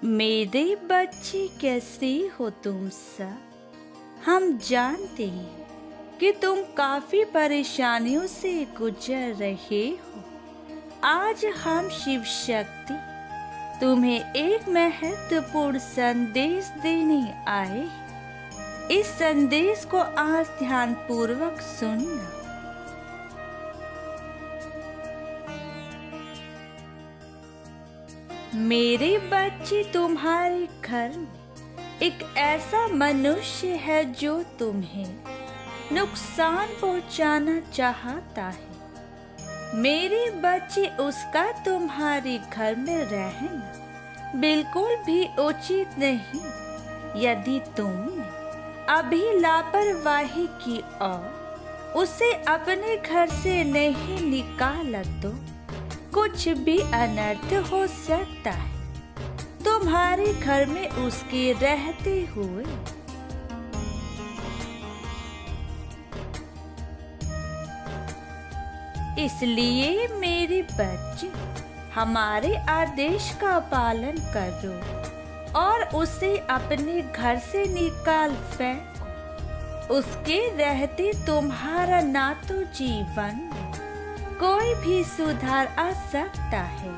मेरे बच्चे कैसे हो तुम सब? हम जानते हैं कि तुम काफी परेशानियों से गुजर रहे हो। आज हम शिव शक्ति तुम्हें एक महत्वपूर्ण संदेश देने आए हैं। इस संदेश को आज ध्यान पूर्वक सुनना। मेरे बच्चे, तुम्हारे घर में एक ऐसा मनुष्य है जो तुम्हें नुकसान पहुंचाना चाहता है। मेरे बच्चे, उसका तुम्हारे घर में रहना बिल्कुल भी उचित नहीं। यदि तुमने अभी लापरवाही की और उसे अपने घर से नहीं निकाला तो कुछ भी अनर्थ हो सकता है तुम्हारे घर में उसके रहते हुए। इसलिए मेरे बच्चे, हमारे आदेश का पालन करो और उसे अपने घर से निकाल फेंको। उसके रहते तुम्हारा ना तो जीवन कोई भी सुधार आ सकता है,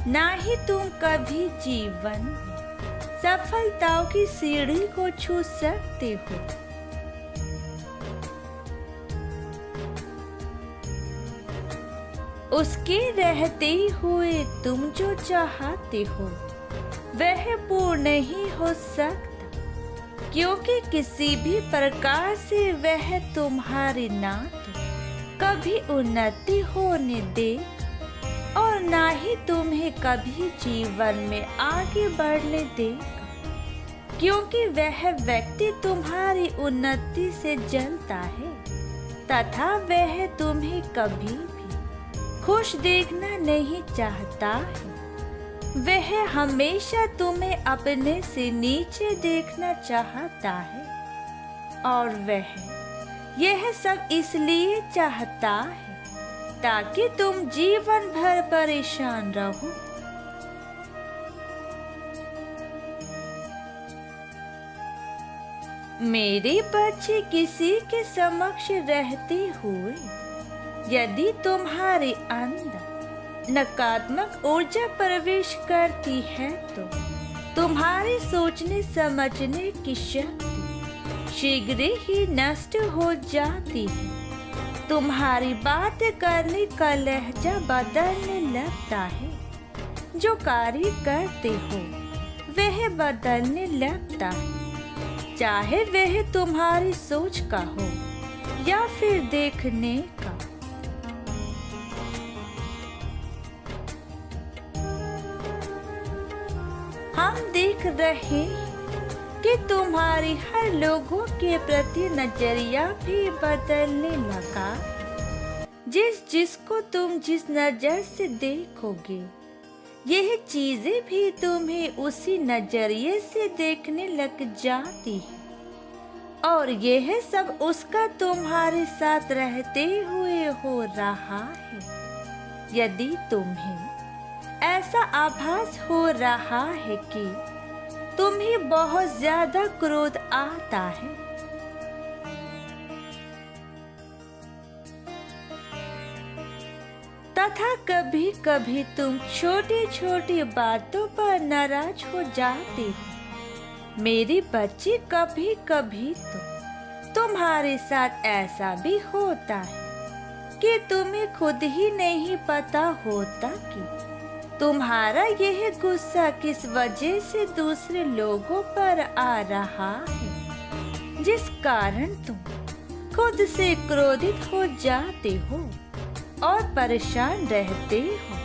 ना ही तुम कभी जीवन में सफलताओं की सीढ़ी को छू सकते हो। उसके रहते हुए तुम जो चाहते हो वह पूर्ण नहीं हो सकता, क्योंकि किसी भी प्रकार से वह तुम्हारे ना तो कभी उन्नति होने दे और ना ही तुम्हें कभी जीवन में आगे बढ़ने देगा, क्योंकि वह व्यक्ति तुम्हारी उन्नति से जलता है तथा वह तुम्हें कभी भी खुश देखना नहीं चाहता है। वह हमेशा तुम्हें अपने से नीचे देखना चाहता है और वह यह सब इसलिए चाहता है ताकि तुम जीवन भर परेशान रहो। मेरे बच्चे, किसी के समक्ष रहते हुए यदि तुम्हारे अंदर नकारात्मक ऊर्जा प्रवेश करती है तो तुम्हारे सोचने समझने की शक्ति शीघ्र ही नष्ट हो जाती है। तुम्हारी बात करने का लहजा बदलने लगता है। जो कार्य करते हो वह बदलने लगता है, चाहे वह तुम्हारी सोच का हो या फिर देखने का। हम देख रहे हैं कि तुम्हारी हर लोगों के प्रति नजरिया भी बदलने लगा। जिसको तुम जिस नजर से देखोगे यह चीजें भी तुम्हें उसी नजरिए से देखने लग जाती है, और यह सब उसका तुम्हारे साथ रहते हुए हो रहा है। यदि तुम्हें ऐसा आभास हो रहा है कि तुम्हें बहुत ज्यादा क्रोध आता है, तथा कभी कभी तुम छोटी छोटी बातों पर नाराज हो जाते हो, मेरे बच्चे, कभी कभी तो तुम्हारे साथ ऐसा भी होता है कि तुम्हें खुद ही नहीं पता होता कि तुम्हारा यह गुस्सा किस वजह से दूसरे लोगों पर आ रहा है, जिस कारण तुम खुद से क्रोधित हो जाते हो और परेशान रहते हो।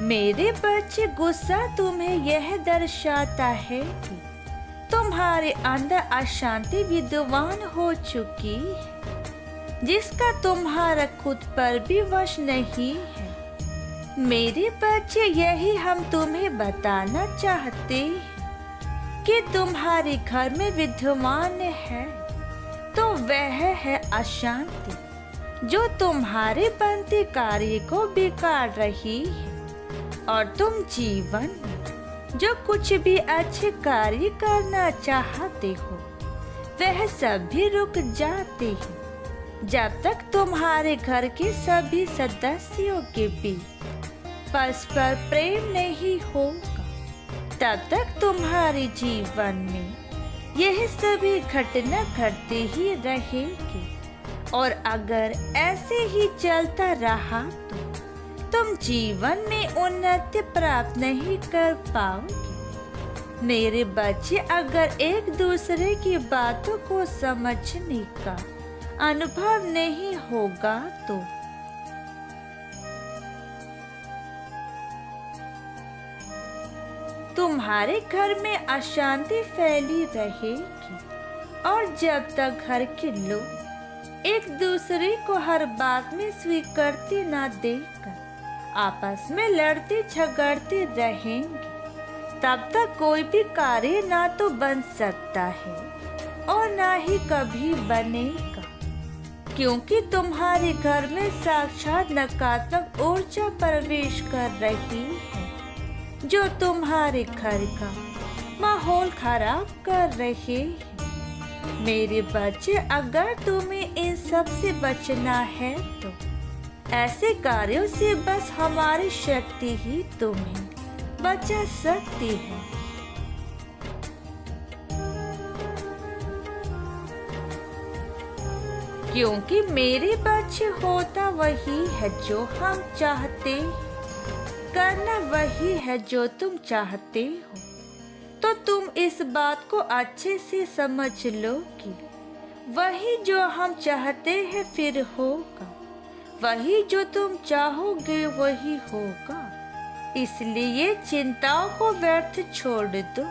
मेरे बच्चे, गुस्सा तुम्हें यह दर्शाता है कि तुम्हारे अंदर अशांति विद्यमान हो चुकी है, जिसका तुम्हारा खुद पर भी वश नहीं है। मेरे बच्चे, यही हम तुम्हें बताना चाहते हैं कि तुम्हारे घर में विद्यमान है तो वह है अशांति, जो तुम्हारे बनते कार्य को बिगाड़ रही है, और तुम जीवन में जो कुछ भी अच्छे कार्य करना चाहते हो वह सब भी रुक जाते हैं। जब तक तुम्हारे घर के सभी सदस्यों के बीच परस्पर प्रेम नहीं होगा, तब तक तुम्हारे जीवन में यह सभी घटना घटती ही रहेगी। और अगर ऐसे ही चलता रहा तो तुम जीवन में उन्नति प्राप्त नहीं कर पाओगे। मेरे बच्चे, अगर एक दूसरे की बातों को समझने का अनुभव नहीं होगा तो तुम्हारे घर में अशांति फैली रहेगी। और जब तक घर के लोग एक दूसरे को हर बात में स्वीकृति न देकर आपस में लड़ते झगड़ते रहेंगे, तब तक कोई भी कार्य ना तो बन सकता है और ना ही कभी बनेगा। क्योंकि तुम्हारे घर में साक्षात नकारात्मक ऊर्जा प्रवेश कर रही है, जो तुम्हारे घर का माहौल खराब कर रहे हैं। मेरे बच्चे, अगर तुम्हें इन सब से बचना है तो ऐसे कार्यों से बस हमारी शक्ति ही तुम्हें बचा सकती है। क्योंकि मेरे बच्चे, होता वही है जो हम चाहते, करना वही है जो तुम चाहते हो। तो तुम इस बात को अच्छे से समझ लो कि वही जो हम चाहते हैं फिर होगा, वही जो तुम चाहोगे वही होगा। इसलिए चिंताओं को व्यर्थ छोड़ दो,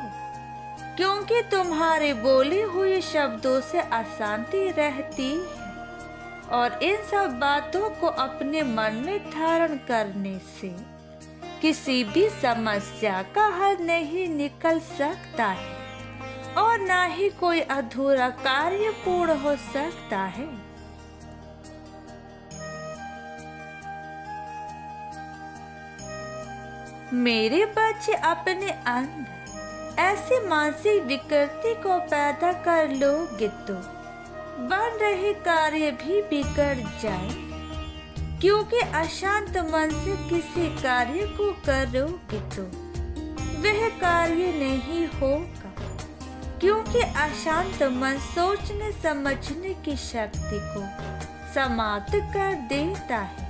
क्योंकि तुम्हारे बोले हुए शब्दों से अशांति रहती है और इन सब बातों को अपने मन में धारण करने से किसी भी समस्या का हल नहीं निकल सकता है और ना ही कोई अधूरा कार्य पूर्ण हो सकता है। मेरे बच्चे, अपने अंदर ऐसी मानसिक विकृति को पैदा कर लोगे तो बन रहे कार्य भी बिगड़ जाए। क्योंकि अशांत मन से किसी कार्य को करोगे तो वह कार्य नहीं होगा, क्योंकि अशांत मन सोचने समझने की शक्ति को समाप्त कर देता है।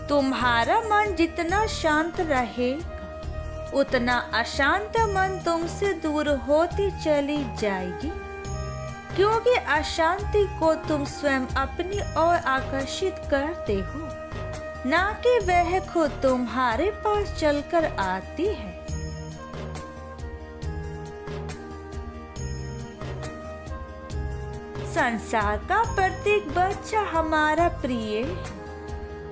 तुम्हारा मन जितना शांत रहेगा, उतना अशांत मन तुमसे दूर होती चली जाएगी। क्योंकि अशांति को तुम स्वयं अपनी ओर आकर्षित करते हो, ना कि वह खुद तुम्हारे पास चलकर आती है। संसार का प्रत्येक बच्चा हमारा प्रिय है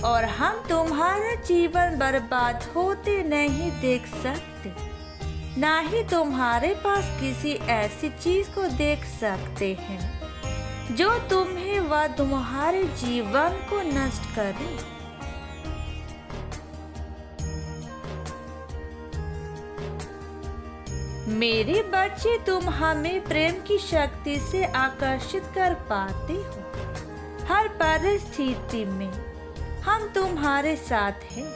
और हम तुम्हारा जीवन बर्बाद होते नहीं देख सकते, ना ही तुम्हारे पास किसी ऐसी चीज को देख सकते हैं जो तुम्हें व तुम्हारे जीवन को नष्ट करे। मेरे बच्चे, तुम हमें प्रेम की शक्ति से आकर्षित कर पाते हो। हर परिस्थिति में हम तुम्हारे साथ हैं।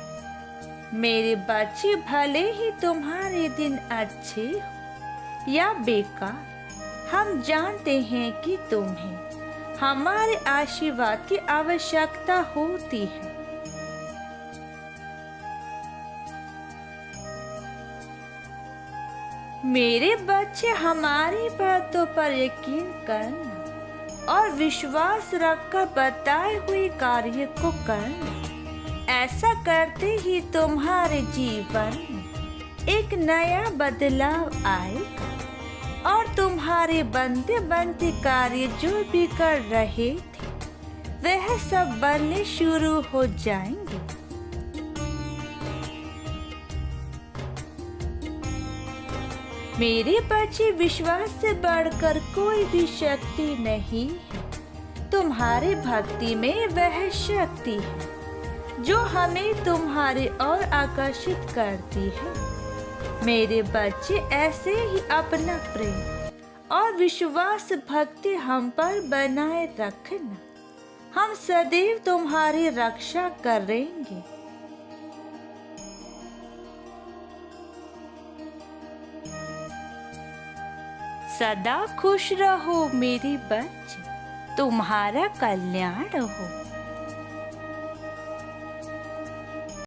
मेरे बच्चे, भले ही तुम्हारे दिन अच्छे हो या बेकार, हम जानते हैं कि तुम्हें हमारे आशीर्वाद की आवश्यकता होती है। मेरे बच्चे, हमारी बातों पर यकीन करना और विश्वास रखकर बताए हुए कार्य को करना। ऐसा करते ही तुम्हारे जीवन में एक नया बदलाव आएगा और तुम्हारे बनते बनते कार्य जो भी कर रहे थे वह सब बनने शुरू हो जाएंगे। मेरे बच्चे, विश्वास से बढ़कर कोई भी शक्ति नहीं है। तुम्हारी भक्ति में वह शक्ति है जो हमें तुम्हारी ओर आकर्षित करती है। मेरे बच्चे, ऐसे ही अपना प्रेम और विश्वास भक्ति हम पर बनाए रखना। हम सदैव तुम्हारी रक्षा करेंगे। सदा खुश रहो मेरे बच्चे, तुम्हारा कल्याण हो।